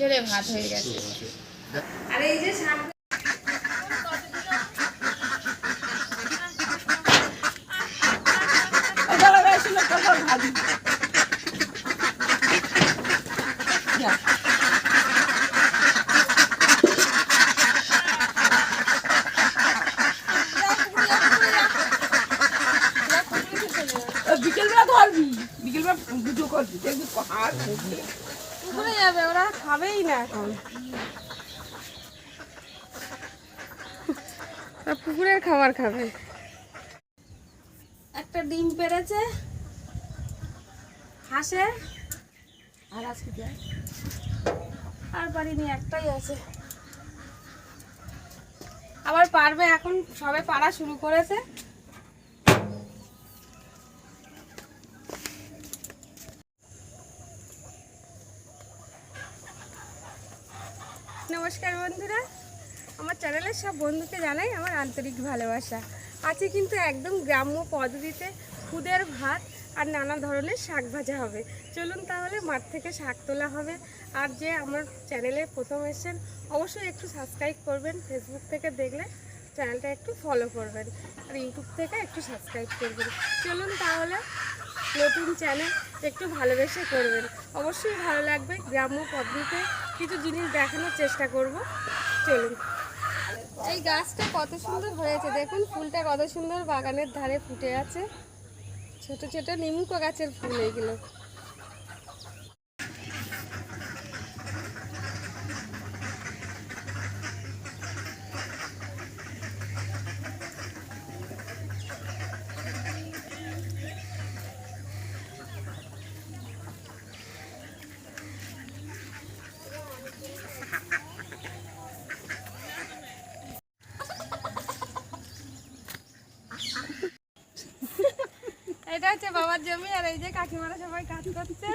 ঝরঝরে ভাত হয়ে গেছে। আর এই যে শাক বিকেলবেলা করবি, বিকেলবেলা পুজো করবি, দেখবি পুকুরে যাবে, ওরা খাবেই না এখন, পুকুরের খাবার খাবে। একটা ডিম পেড়েছে হাঁসের, আর আজকে আর পারিনি, একটাই আছে। আবার পারবে, এখন সবে পারা শুরু করেছে। নমস্কার বন্ধুরা, আমার চ্যানেলের সব বন্ধুকে জানাই আমার আন্তরিক ভালোবাসা। আজকে কিন্তু একদম গ্রাম্য পদ্ধতিতে খুদের ভাত আর নানা ধরনের শাক ভাজা হবে। চলুন তাহলে মাঠ থেকে শাক তোলা হবে। আর যে আমার চ্যানেলে প্রথম এসেছেন অবশ্যই একটু সাবস্ক্রাইব করবেন, ফেসবুক থেকে দেখলে চ্যানেলটা একটু ফলো করবেন, আর ইউটিউব থেকে একটু সাবস্ক্রাইব করবেন। চলুন তাহলে, নতুন চ্যানেল একটু ভালোবেসে করবেন, অবশ্যই ভালো লাগবে। গ্রাম্য পদ্ধতিতে কিছু জিনিস দেখানোর চেষ্টা করব। চলুন। এই গাছটা কত সুন্দর হয়েছে দেখুন, ফুলটা কত সুন্দর বাগানের ধারে ফুটে আছে, ছোট ছোট নিমুকো গাছের ফুল এইগুলো। এটা হচ্ছে বাবার জমি, আর এই যে কাকিমারা সবাই কাজ করছে,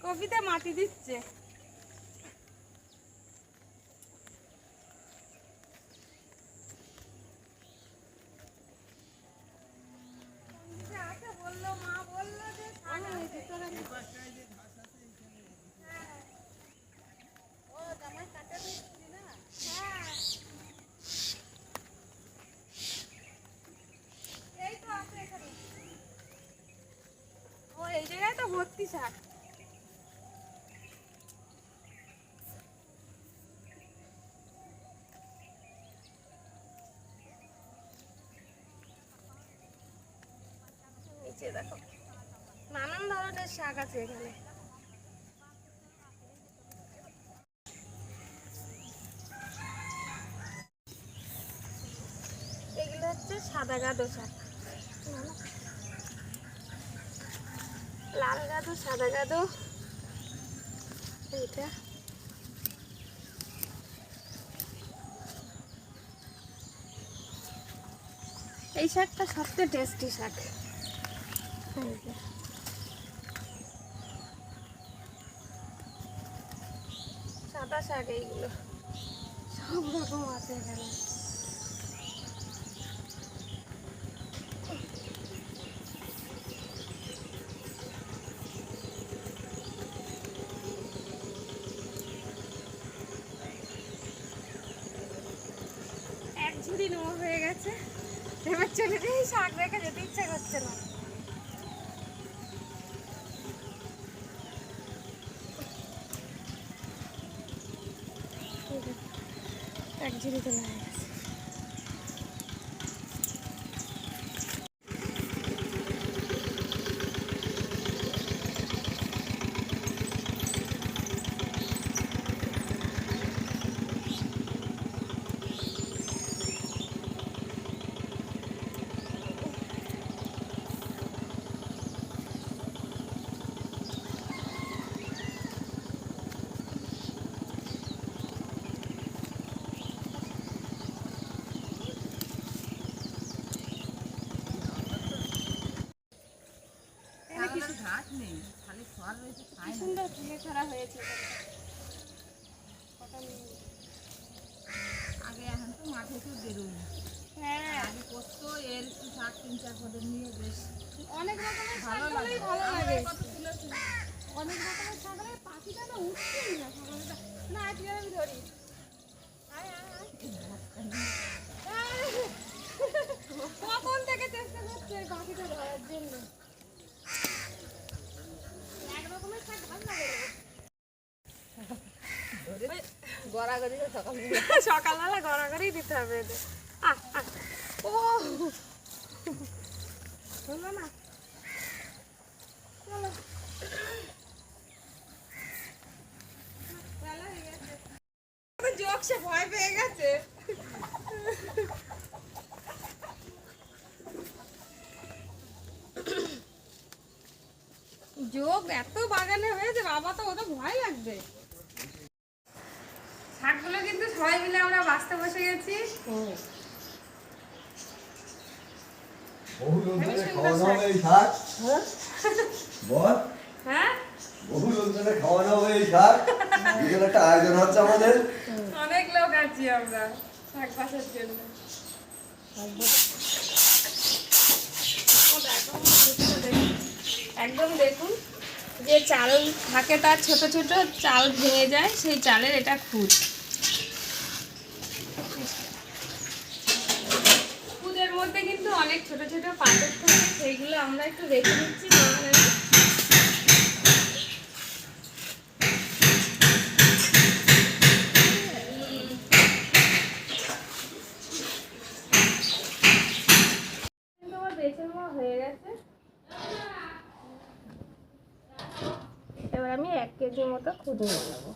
কপিতে মাটি দিচ্ছে। বললো মা বললো যে এই জায়গায় তো ভর্তি শাক। নিচে দেখো নানান ধরনের শাক আছে এখানে। এগুলো হচ্ছে সাদা গাদো শাক, লাল গাদো, সাদা গাদো। এইটা এই শাকটা সবচেয়ে টেস্টি শাক। সাদা শাক, এইগুলো সব রকম আছে এখানে। এক ঝুড়ি নোয়া হয়ে গেছে, এবার চলে যাই, শাক রেখে যেতে ইচ্ছা করছে না। এক ঝুড়ি তোলা হয়ে গেছে। সুন্দর ফুলে ছড়া হয়েছে। আগে এখন তো মাঠে তো বেরোই, হ্যাঁ আগে করতো এর একটু শাক 3-4 পদের নিয়ে বেশ অনেক রকমের শাক ভালো হলেই লাগে। ভালো লাগে। কত তুলেছে অনেক রকমের শাক হলে পাখিটা না উঠছেই না সকালটা। না ঠিক আছে আমি ধরি। আয় আয় আয়। কখন থেকে চেষ্টা করছে এই পাখিটা ধরার জন্য। এক রকমের শাক ভালো লাগে না। গড়াগড়ি সকালবেলা গড়াগড়ি দিতে হবে এদের। ও শোনো না, চলো বেলা হয়ে গেছে। যোগ সে ভয় পেয়ে গেছে। যোগ এত বাগানে হয়েছে বাবা, তো ওটা ভয় লাগবে। শাকগুলো কিন্তু সবাই মিলে আমরা বাঁচতে বসে গেছি। বহু লোকজনে খাওয়ানো হবে এই শাক। বল, হ্যাঁ বহু লোকজনে খাওয়ানো হবে এই শাক। বিকেলে একটা আয়োজন হচ্ছে আমাদের। অনেক লোক আছি আমরা শাক বাসার জন্য। একদম দেখুন, যে চাল থাকে তার ছোট ছোট চাল ভেঙে যায়, সেই চালের এটা খুদ। খুদের মধ্যে কিন্তু অনেক ছোট ছোট পাথর থাকে, সেইগুলো আমরা একটু রেখে দিচ্ছি। হয়ে গেছে, এবার আমি 1 কেজি মতো খুদ নিয়ে নেবো।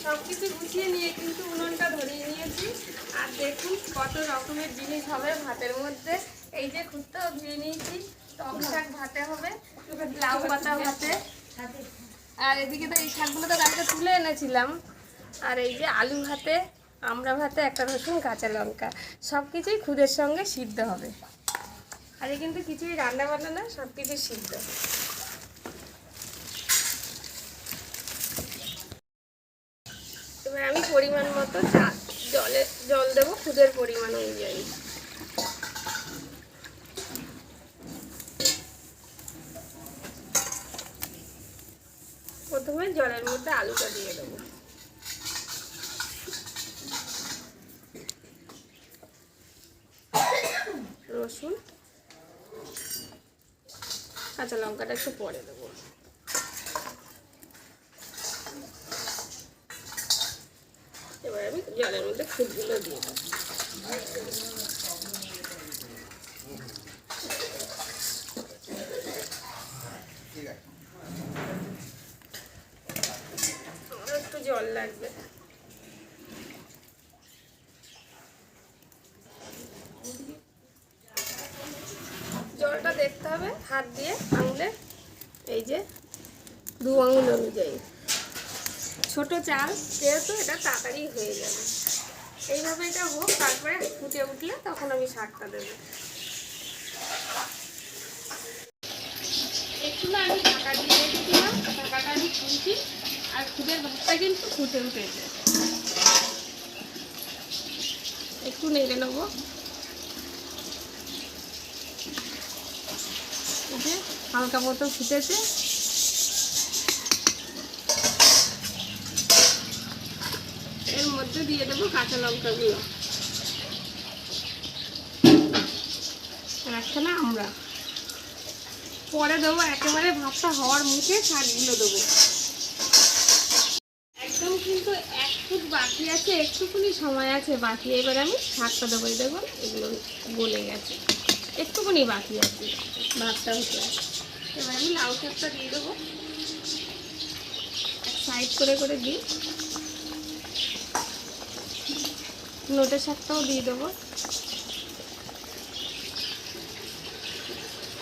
সবকিছু গুছিয়ে নিয়ে কিন্তু উনুনটা ধরিয়ে নিয়েছি। আর দেখুন কত রকমের জিনিস হবে ভাতের মধ্যে। এই যে খুদটাও ধুয়ে নিয়েছি, টক শাক ভাতে হবে, লাউ পাতা ভাতে। আর এদিকে তো এই শাকগুলো তো কালকে তুলে এনেছিলাম। আর এই যে আলু ভাতে, আমড়া ভাতে, একটা রসুন, কাঁচা লঙ্কা, সব কিছুই খুদের সঙ্গে সিদ্ধ হবে। আর এই কিন্তু কিছুই রান্না বান্না না, সব কিছু সিদ্ধ। এবার আমি পরিমাণ মতো জল দেবো খুদের পরিমাণ অনুযায়ী। প্রথমে জলের মধ্যে আলুটা দিয়ে দেবো। রসুন, কাঁচা লঙ্কাটা একটু পরে দেবো। এবার আমি জলের মধ্যে খুদগুলো দিয়ে দেবো। একটু জল লাগবে। জলটা দেখতে হবে হাত দিয়ে আঙুলে, এই যে 2 আঙুল অনুযায়ী। ছোট চাল যেহেতু এটা তাড়াতাড়ি হয়ে যাবে। এইভাবে এটা হোক, তারপরে ফুটে উঠলে তখন আমি শাকটা দেবো। একটু না আমি ঢাকা দিয়ে রেখেছিলাম, ঢাকাটা আমি খুলছি। আর খুদের ভাতটা কিন্তু ফুটে উঠেছে, একটু নেড়ে নেবো। এই যে হালকা মতো ফুটেছে। এর মধ্যে দিয়ে দেবো কাঁচা লঙ্কাগুলো, একখানা আমরা পরে দেবো। একেবারে ভাতটা হওয়ার মুখে শাকগুলো দেবো। একদম কিন্তু 1 ফুট বাকি আছে, একটুখানি সময় আছে বাকি। এবার আমি শাকটা দেবো। দেখুন এগুলো গলে গেছে, একটুখানি বাকি আছে ভাতটা হতে। এবার আমি লাউ শাকটা দিয়ে দেবো, সাইড করে করে দিই। নোটে শাকটাও দিয়ে দেবো।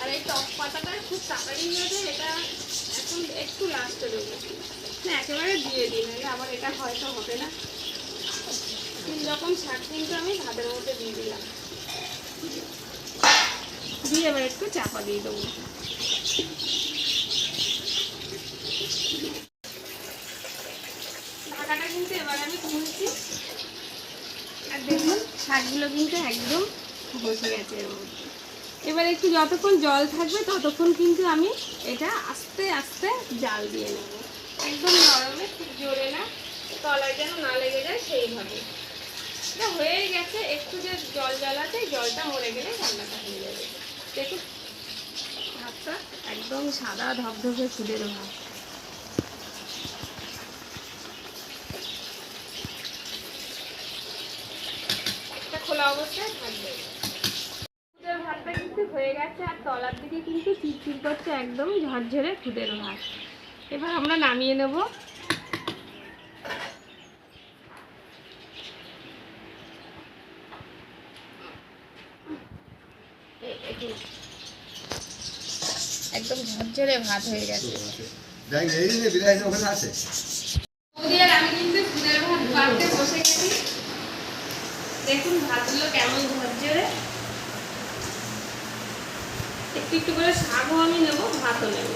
আর এই টক পাতাটা খুব তাড়াতাড়ি হয়ে যায়, এটা এখন একটু লাস্টে দেবো না, একেবারে দিয়ে দিই, নাহলে আবার এটা হয়তো হবে না। 3 রকম শাক কিন্তু আমি ভাতের মধ্যে দিয়ে দিলাম। দিয়ে এবার একটু চাপা দিয়ে দেবো। ঢাকাটা কিন্তু এবার আমি খুলছি, আর দেখুন শাকগুলো কিন্তু একদম বসে গেছে এর মধ্যে। এবার একটু যতক্ষণ জল থাকবে ততক্ষণ কিন্তু আমি এটা আস্তে আস্তে জাল দিয়ে নেব, একদম নরমে, খুব জোরে না, তলায় যেন না লেগে যায় সেইভাবে। এটা হয়েই গেছে, একটু যে জল জ্বালাতে জলটা মরে গেলে রান্নাটা হয়ে যাবে। দেখুন ভাতটা একদম সাদা ধবধবে খুদের ভাত। একটা খোলা অবস্থায় থাকবে। খুদের ভাতটা কিন্তু হয়ে গেছে, আর তলার দিকে কিন্তু চিরচির করছে একদম ঝরঝরে খুদের ভাত। এবার আমরা নামিয়ে নেব। একদম ঝরঝরে ভাত হয়ে গেছে। যাই এই যে বিরাজ ওখানে আছে। বৌদি আর আমি কিন্তু খুদের ভাত বাড়তে বসে গেছি। দেখুন ভাতগুলো কেমন ঝরঝরে। একটু একটু করে শাকও আমি নেব, ভাতও নেব।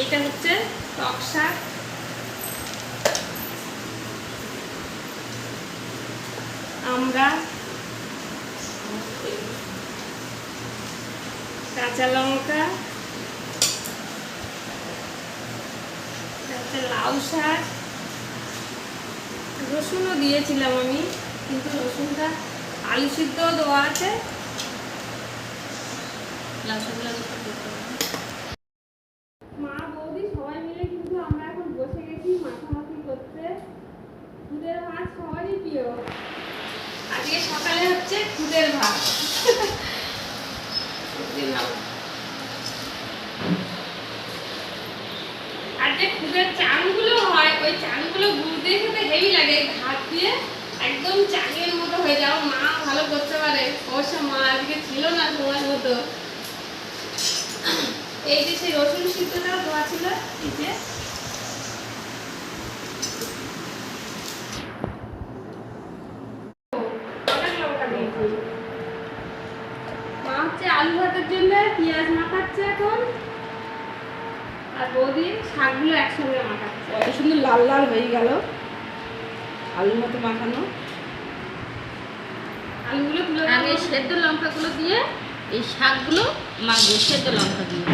এটা হচ্ছে টক শাক, আমরা কাঁচা লঙ্কা, লাউ শাক, রসুনও দিয়েছিলাম আমি, কিন্তু রসুনটা আলু সিদ্ধও দেওয়া আছে। লাউ শাকগুলো মা বৌদি সবাই মিলে কিন্তু আমরা এখন বসে গেছি মাখামাখি করতে। খুদের ভাত সবারই প্রিয়। আজকে সকালে হচ্ছে খুদের ভাত। আর যে খুদের চানগুলো হয়, ওই চানগুলো গুড় দিয়ে খেতে হেভি লাগে, ভাত দিয়ে একদম চাঙের মতো হয়ে যাও। মা ভালো করতে পারে, অবশ্য মা আজকে ছিল না সময় মতো। এই যে সেই রসুন সিদ্ধটাও দেওয়া ছিল, এই যে মা হচ্ছে আলু ভাতের জন্য পেঁয়াজ মাখাচ্ছে এখন, আর বৌদি শাকগুলো একসঙ্গে মাখাচ্ছে। কত সুন্দর লাল লাল হয়ে গেল, আলুর মতো মাখানো। আলুগুলো তুলে আমি এই সেদ্ধ লঙ্কাগুলো দিয়ে এই শাকগুলো মাখবো, সেদ্ধ লঙ্কা দিয়ে।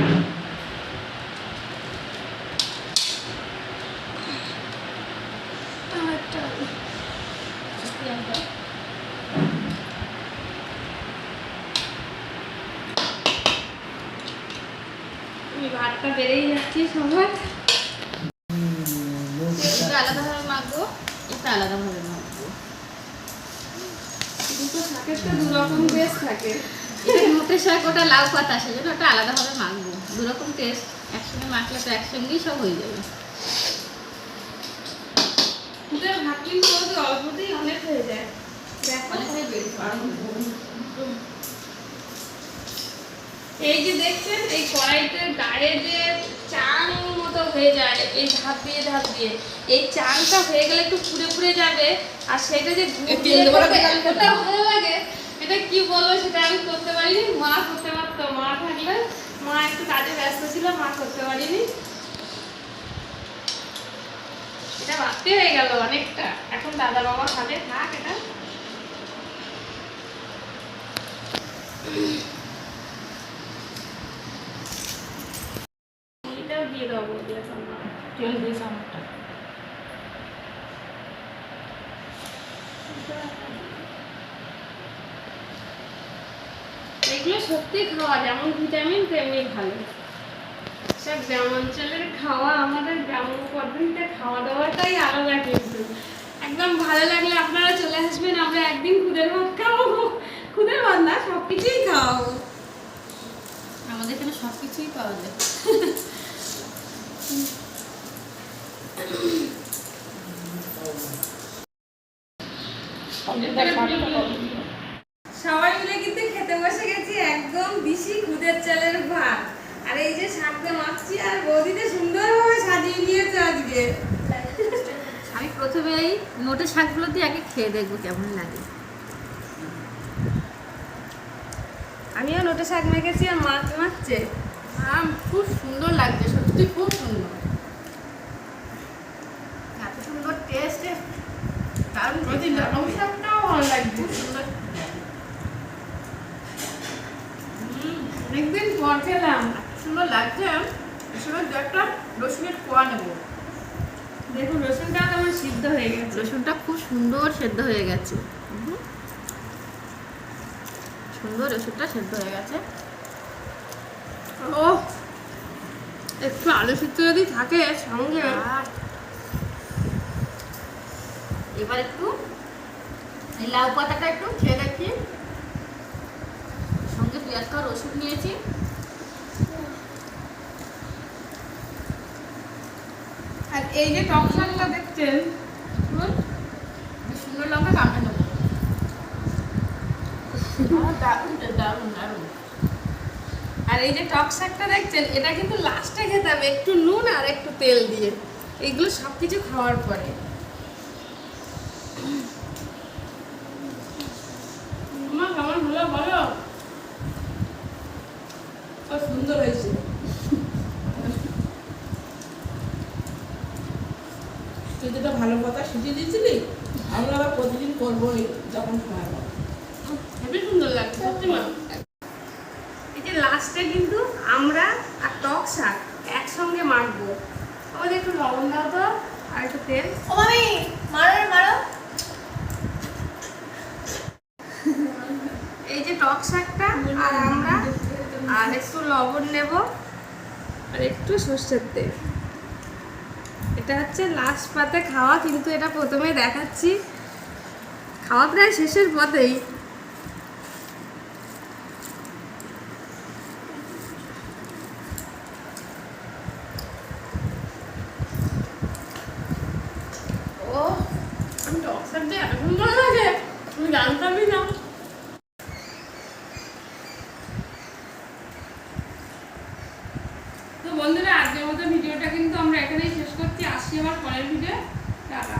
আমি ভাতটা বেড়েই যাচ্ছি সবার। এটা আলাদাভাবে মাখবো, এটা আলাদাভাবে মাখবো। দুটো শাকের তো দু রকম টেস্ট থাকে। এটা মুখে শাক, ওটা লাউ পাতা, সেজন্য ওটা আলাদাভাবে মাখবো। দুরকম টেস্ট একসঙ্গে মাখলে তো একসঙ্গেই সব হয়ে যাবে। খুদের ভাত কিন্তু বৌদি অল্পতেই অনেক হয়ে যায়। দেখো অনেকটাই বেড়ে এই যে দেখছেন এই কড়াইতে গায়ে যে চাং মতো হয়ে যায়, এই ধাপ দিয়ে ধাপ দিয়ে, এই চাংটা হয়ে গেলে একটু পুড়ে পুড়ে যাবে, আর সেটা যে গুড় দিয়ে খেতে এতটা ভালো লাগে, এটা কি বলবো, সেটা আমি করতে পারিনি। মা করতে পারতো, মা থাকলে, মা একটু কাজে ব্যস্ত ছিল, মা করতে পারিনি। এটা বাড়তে হয়ে গেল অনেকটা, এখন দাদা বাবা খাবে, থাক এটা। এটাও দিয়ে দেবো, দিয়ে সামনে তেল দিয়ে সামটা। এগুলো সত্যি খাওয়া, যেমন ভিটামিন তেমনি ভালো। সব গ্রাম অঞ্চলের খাওয়া, আমাদের গ্রাম্য পদ্ধতিতে খাওয়া দাওয়াটাই আলাদা। কিন্তু একদম ভালো লাগলে আপনারা চলে আসবেন, আমরা একদিন খুদের ভাত খাওয়াবো। খুদের ভাত না, সব কিছুই খাওয়াবো। আমাদের এখানে সব কিছুই পাওয়া যায়। সবাই মিলে কিন্তু খেতে বসে গেছি, একদম দিশি খুদের চালের ভাত। আর এই যে শাকটা মাখছি, আর বৌদিতে সুন্দরভাবে সাজিয়ে নিয়েছে আজকে। আমি প্রথমেই নোটে শাকগুলো দিয়ে আগে খেয়ে দেখবো কেমন লাগে। আমিও নোটে শাক মেখেছি আর মাছ মাখছে। খুব সুন্দর লাগছে, সত্যি খুব সুন্দর, এত সুন্দর টেস্ট, দারুণ শাকটাও ভালো লাগছে, খুব সুন্দর। অনেকদিন পর খেলাম। সুন্দর লাগছে। রসুনের দু একটা রসুনের কোয়া নেবো। দেখুন রসুনটা আমার সিদ্ধ হয়ে গেছে। রসুনটা খুব সুন্দর সেদ্ধ হয়ে গেছে, সুন্দর রসুনটা সেদ্ধ হয়ে গেছে। ও একটু আলু সিদ্ধ যদি থাকে সঙ্গে। আর এবার একটু এই লাউ পাতাটা একটু খেয়ে দেখি, সঙ্গে পেঁয়াজ খাওয়া রসুন নিয়েছি। আর এই যে টক শাকটা দেখছেন, সুন্দর লঙ্কা কামড়ে নেবো। দারুণ দারুণ দারুণ। আর এই যে টক শাকটা দেখছেন, এটা কিন্তু লাস্টে খেতে হবে একটু নুন আর একটু তেল দিয়ে। এইগুলো সব কিছু খাওয়ার পরে। মা কেমন হলো বলো? খুব সুন্দর হয়েছে। তুই যেটা ভালো কথা শিখিয়ে দিয়েছিলি, আমরা আবার প্রতিদিন করবো যখন সময় পাবো। হেবি সুন্দর লাগছে সত্যি মা। এই যে লাস্টে কিন্তু আমরা আর টক শাক একসঙ্গে মাখবো। আমাদের একটু লবণ দাও তো আর একটু তেল। ও মামি মারো মারো। এই যে টক শাকটা আর আমরা আর একটু লবণ নেব আর একটু সর্ষের তেল। এটা হচ্ছে লাস্ট পাতে খাওয়া, কিন্তু এটা প্রথমে দেখাচ্ছি। খাওয়া প্রায় শেষের পথেই। ও আমি টক শাক দিয়ে এত সুন্দর লাগে আমি জানতামই না। তো বন্ধুরা আজকের মতো ভিডিওটা কিন্তু আমরা এখানেই শেষ করছি। আসছি আবার পরের ভিডিও। টাটা।